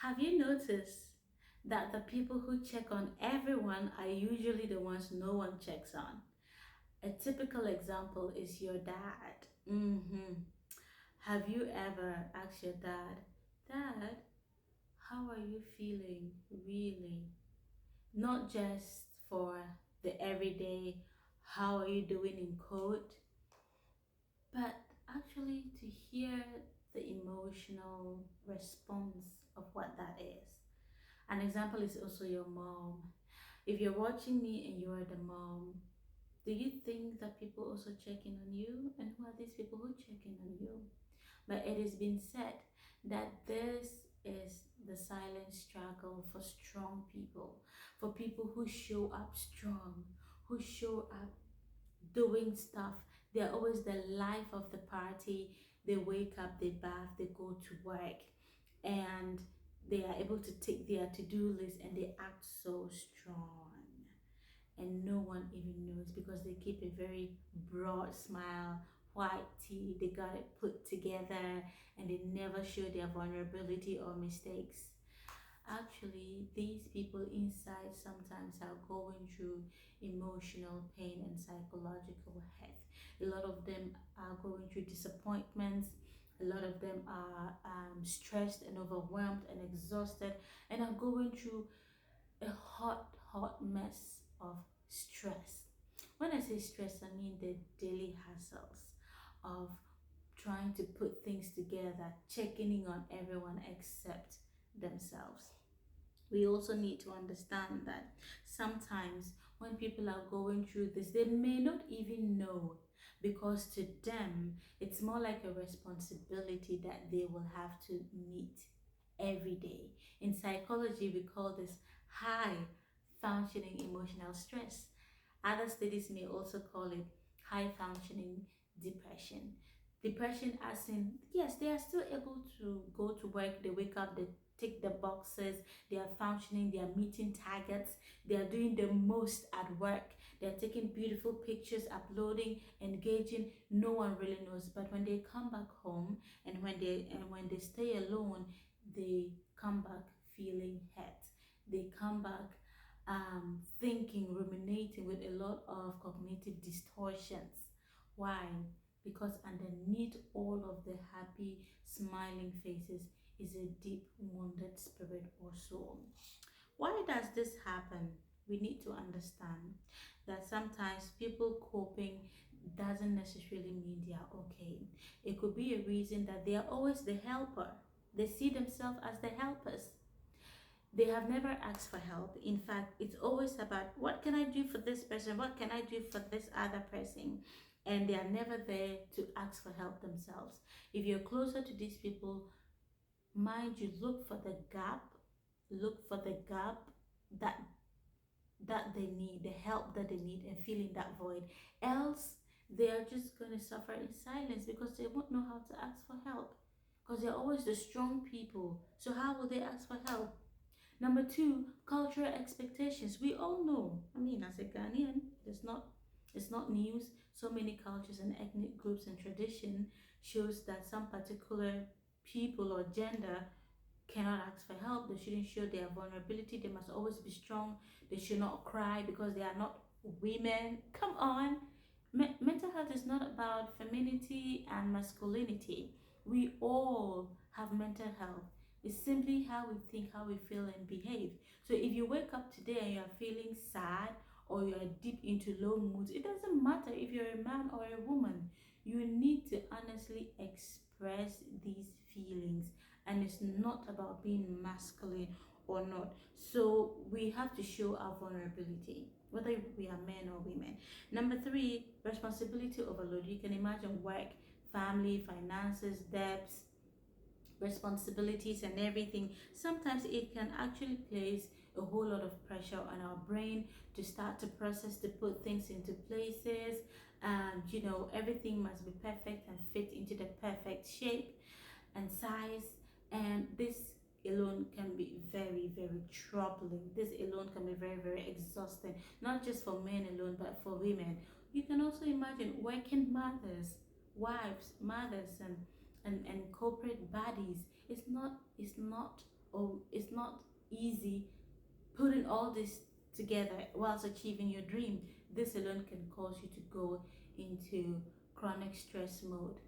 Have you noticed that the people who check on everyone are usually the ones no one checks on? A typical example is your dad. Have you ever asked your dad, Dad, how are you feeling really? Not just for the everyday, how are you doing in code, but actually to hear the emotional response of what that is. An example is also your mom. If you're watching me and you are the mom, do you think that people also check in on you? And who are these people who check in on you? But it has been said that this is the silent struggle for strong people, for people who show up strong, who show up doing stuff. They're always the life of the party. They wake up, they bath, they go to work, and they are able to take their to-do list and they act so strong. And no one even knows because they keep a very broad smile, white teeth, they got it put together, and they never show their vulnerability or mistakes. Actually, these people inside sometimes are going through emotional pain and psychological health. A lot of them are going through disappointments. A lot of them are stressed and overwhelmed and exhausted and are going through a hot mess of stress. When I say stress, I mean the daily hassles of trying to put things together, checking in on everyone except themselves. We also need to understand that sometimes when people are going through this, they may not even know, because to them it's more like a responsibility that they will have to meet every day. In psychology, we call this high functioning emotional stress. Other studies may also call it high functioning depression. Depression, as in, yes, they are still able to go to work, they wake up, they tick the boxes, they are functioning, they are meeting targets, they are doing the most at work, they are taking beautiful pictures, uploading, engaging. No one really knows. But when they come back home and when they stay alone, they come back feeling hurt. They come back thinking, ruminating with a lot of cognitive distortions. Why? Because underneath all of the happy, smiling faces is a deep, wounded spirit or soul. Why does this happen? We need to understand that sometimes people coping doesn't necessarily mean they are okay. It could be a reason that they are always the helper. They see themselves as the helpers. They have never asked for help. In fact, it's always about what can I do for this person? What can I do for this other person? And they are never there to ask for help themselves. If you're closer to these people, mind you, look for the gap that they need, the help that they need, and filling that void. Else, they are just going to suffer in silence because they won't know how to ask for help. Because they're always the strong people. So how will they ask for help? Number two, cultural expectations. We all know. I mean, as a Ghanaian, it's not news. So many cultures and ethnic groups and tradition shows that some particular people or gender cannot ask for help. They shouldn't show their vulnerability. They must always be strong. They should not cry because they are not women. Come on. Mental health is not about femininity and masculinity. We all have mental health. It's simply how we think, how we feel, and behave. So if you wake up today and you're feeling sad or you're deep into low moods, it doesn't matter if you're a man or a woman. You need to honestly express these feelings, and it's not about being masculine or not. So we have to show our vulnerability, whether we are men or women. Number three, responsibility overload. You can imagine work, family, finances, debts, responsibilities and everything. Sometimes it can actually place a whole lot of pressure on our brain to start to process, to put things into places, and everything must be perfect and fit into the perfect shape and size. And this alone can be very, very troubling. This alone can be very, very exhausting, not just for men alone but for women. You can also imagine working mothers, wives, mothers, and corporate bodies. It's not or it's not easy putting all this together whilst achieving your dream. This alone can cause you to go into chronic stress mode.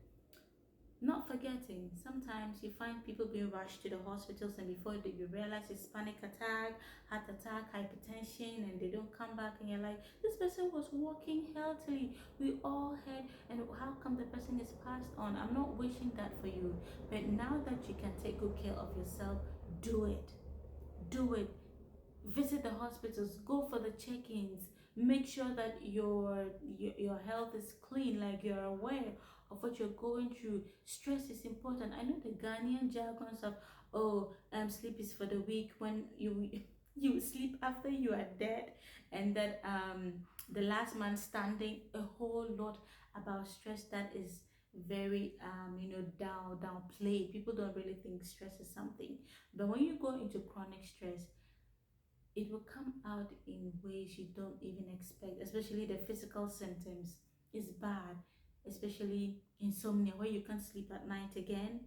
Not forgetting, sometimes you find people being rushed to the hospitals, and before you realize it's panic attack, heart attack, hypertension, and they don't come back, and you're like, this person was walking healthily. We all had, and how come the person is passed on? I'm not wishing that for you, but now that you can take good care of yourself, do it. Do it. Visit the hospitals, go for the check-ins, make sure that your health is clean, like you're aware of what you're going through. Stress is important. I know the Ghanaian jargons of, oh, sleep is for the weak, when you you sleep after you are dead, and that the last man standing, a whole lot about stress that is very downplayed. People don't really think stress is something, but when you go into chronic stress, it will come out in ways you don't even expect, especially the physical symptoms is bad, especially insomnia, where you can't sleep at night again.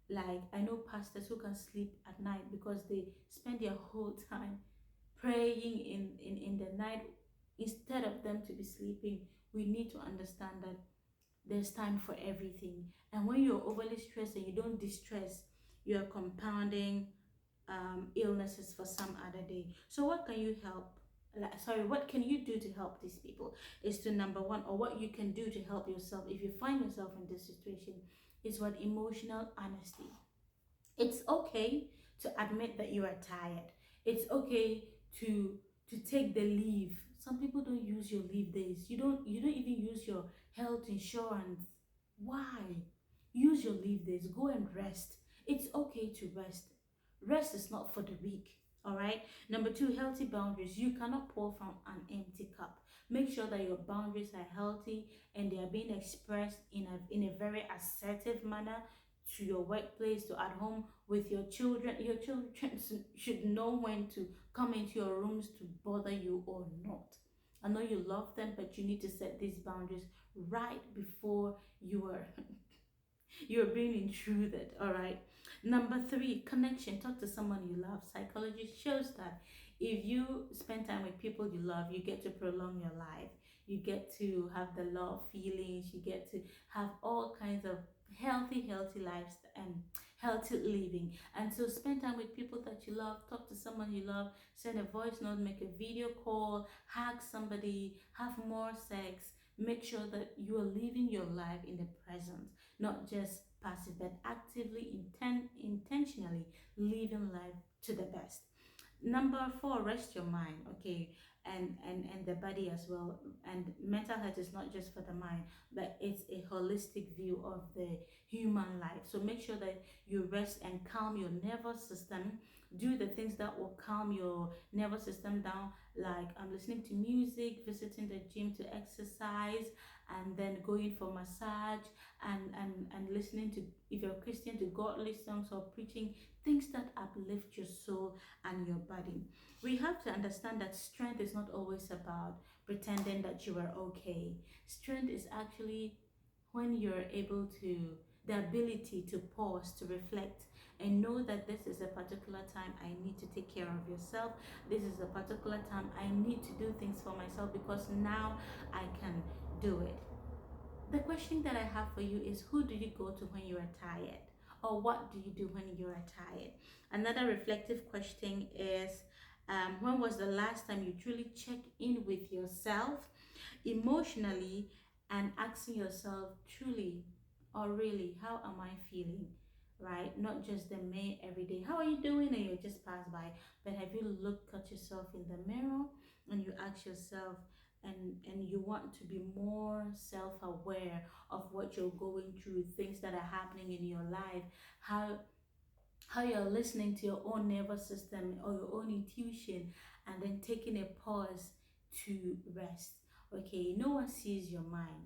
Like, I know pastors who can sleep at night because they spend their whole time praying in the night instead of them to be sleeping. We need to understand that there's time for everything. And when you're overly stressed and you don't distress, you're compounding illnesses for some other day. So what can you help? What can you do to help these people? Is to number one, or what you can do to help yourself if you find yourself in this situation, is what emotional honesty. It's okay to admit that you are tired. It's okay to take the leave. Some people don't use your leave days. You don't even use your health insurance. Why? Use your leave days. Go and rest. It's okay to rest. Rest is not for the weak. All right. Number two, healthy boundaries. You cannot pour from an empty cup. Make sure that your boundaries are healthy and they are being expressed in a very assertive manner, to your workplace, to at home with your children. Your children should know when to come into your rooms to bother you or not. I know you love them, but you need to set these boundaries right before you are you're being intruded. All right. Number three, connection. Talk to someone you love. Psychology shows that if you spend time with people you love, you get to prolong your life. You get to have the love feelings. You get to have all kinds of healthy lives and healthy living. And so spend time with people that you love. Talk to someone you love. Send a voice note, make a video call, hug somebody, have more sex. Make sure that you are living your life in the present, not just passive, but actively, intentionally living life to the best. Number four, rest your mind, okay, and the body as well. And mental health is not just for the mind, but it's a holistic view of the human life. So make sure that you rest and calm your nervous system. Do the things that will calm your nervous system down, like listening to music, visiting the gym to exercise, and then going for massage, and listening to, if you're a Christian, to godly songs or preaching, things that uplift your soul and your body. We have to understand that strength is not always about pretending that you are okay. Strength is actually when you're able to, the ability to pause, to reflect, and know that this is a particular time I need to take care of yourself. This is a particular time I need to do things for myself because now I can do it. The question that I have for you is, who do you go to when you are tired? Or what do you do when you are tired? Another reflective question is, when was the last time you truly checked in with yourself emotionally and asking yourself, truly or really, how am I feeling? Right? Not just the me every day. How are you doing? And you just pass by. But have you looked at yourself in the mirror and you ask yourself, and you want to be more self-aware of what you're going through, things that are happening in your life, how you're listening to your own nervous system or your own intuition, and then taking a pause to rest. Okay, no one sees your mind.